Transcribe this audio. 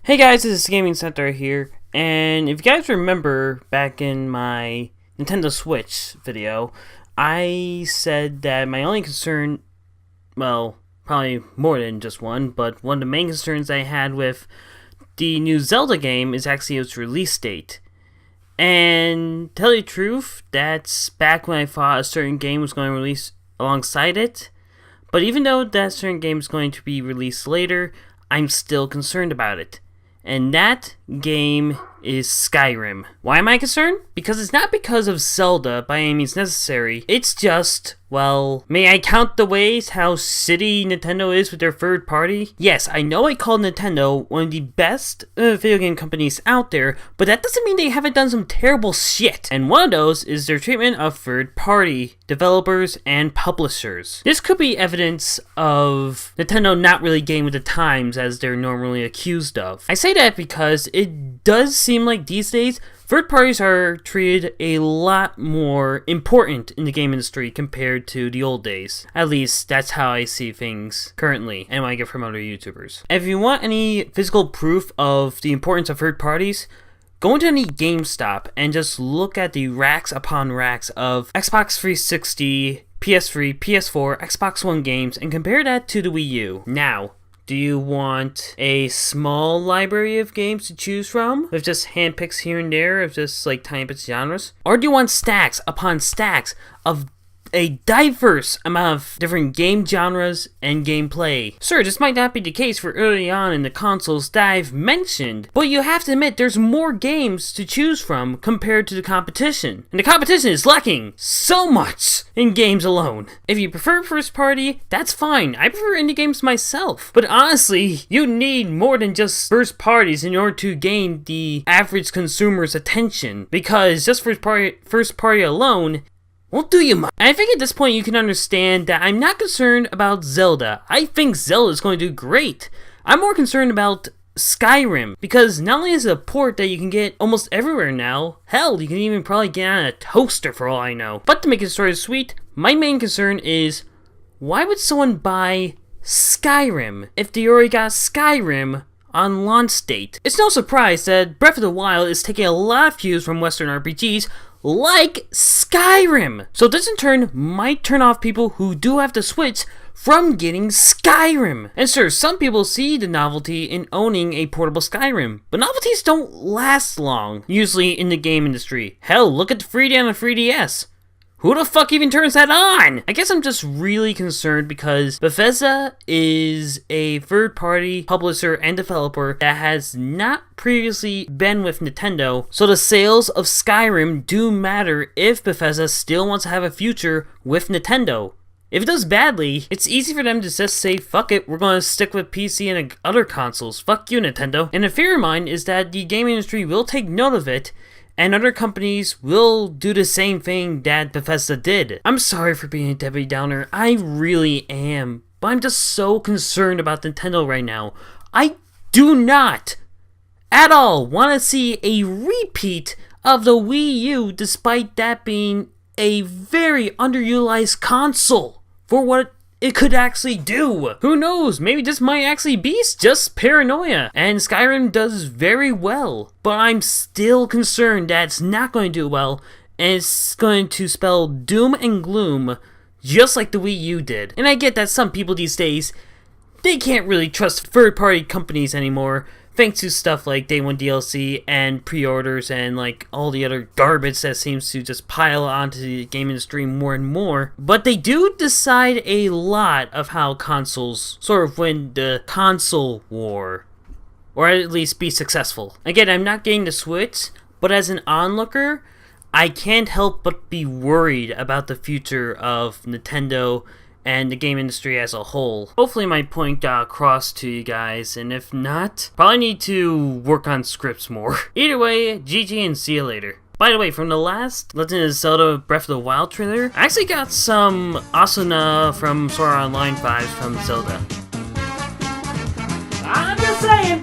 Hey guys, this is Gaming Center here, and if you guys remember back in my Nintendo Switch video, I said that my only concern, well, probably more than just one, but one of the main concerns I had with the new Zelda game is actually its release date. And to tell you the truth, that's back when I thought a certain game was going to release alongside it, but even though that certain game is going to be released later, I'm still concerned about it. And that game is Skyrim. Why am I concerned? Because it's not because of Zelda by any means necessary. It's just, well, may I count the ways how shitty Nintendo is with their third party? Yes, I know I call Nintendo one of the best video game companies out there, but that doesn't mean they haven't done some terrible shit. And one of those is their treatment of third party developers and publishers. This could be evidence of Nintendo not really getting with the times as they're normally accused of. I say that because it does seem like these days third parties are treated a lot more important in the game industry compared to the old days. At least that's how I see things currently and what I get from other YouTubers. If you want any physical proof of the importance of third parties, go into any GameStop and just look at the racks upon racks of Xbox 360, PS3, PS4, Xbox One games and compare that to the Wii U. Now, do you want a small library of games to choose from, with just handpicks here and there of just like tiny bits of genres? Or do you want stacks upon stacks of a diverse amount of different game genres and gameplay? Sure, this might not be the case for early on in the consoles that I've mentioned, but you have to admit there's more games to choose from compared to the competition. And the competition is lacking so much in games alone. If you prefer first party, that's fine. I prefer indie games myself. But honestly, you need more than just first parties in order to gain the average consumer's attention, because just first party alone won't do you much. I think at this point you can understand that I'm not concerned about Zelda. I think Zelda is going to do great. I'm more concerned about Skyrim, because not only is it a port that you can get almost everywhere now, hell, you can even probably get on a toaster for all I know. But to make the story sweet, my main concern is, why would someone buy Skyrim if they already got Skyrim on launch date? It's no surprise that Breath of the Wild is taking a lot of cues from Western RPGs, like Skyrim. So this in turn might turn off people who do have to switch from getting Skyrim. And sure, some people see the novelty in owning a portable Skyrim, but novelties don't last long, usually in the game industry. Hell, look at the 3D on the 3DS. Who the fuck even turns that on? I guess I'm just really concerned because Bethesda is a third-party publisher and developer that has not previously been with Nintendo, so the sales of Skyrim do matter if Bethesda still wants to have a future with Nintendo. If it does badly, it's easy for them to just say, fuck it, we're going to stick with PC and other consoles. Fuck you, Nintendo. And the fear of mine is that the gaming industry will take note of it, and other companies will do the same thing that Bethesda did. I'm sorry for being a Debbie Downer, I really am, but I'm just so concerned about Nintendo right now. I do not at all want to see a repeat of the Wii U, despite that being a very underutilized console for what it could actually do. Who knows, maybe this might actually be just paranoia, and Skyrim does very well, but I'm still concerned that it's not going to do well, and it's going to spell doom and gloom, just like the Wii U did. And I get that some people these days, they can't really trust third-party companies anymore, thanks to stuff like Day 1 DLC and pre-orders and like all the other garbage that seems to just pile onto the game industry more and more. But they do decide a lot of how consoles sort of win the console war, or at least be successful. Again, I'm not getting the Switch, but as an onlooker, I can't help but be worried about the future of Nintendo and the game industry as a whole. Hopefully my point got across to you guys, and if not, probably need to work on scripts more. Either way, GG and see you later. By the way, from the last Legend of Zelda Breath of the Wild trailer, I actually got some Asuna from Sword Art Online vibes from Zelda. I'm just saying!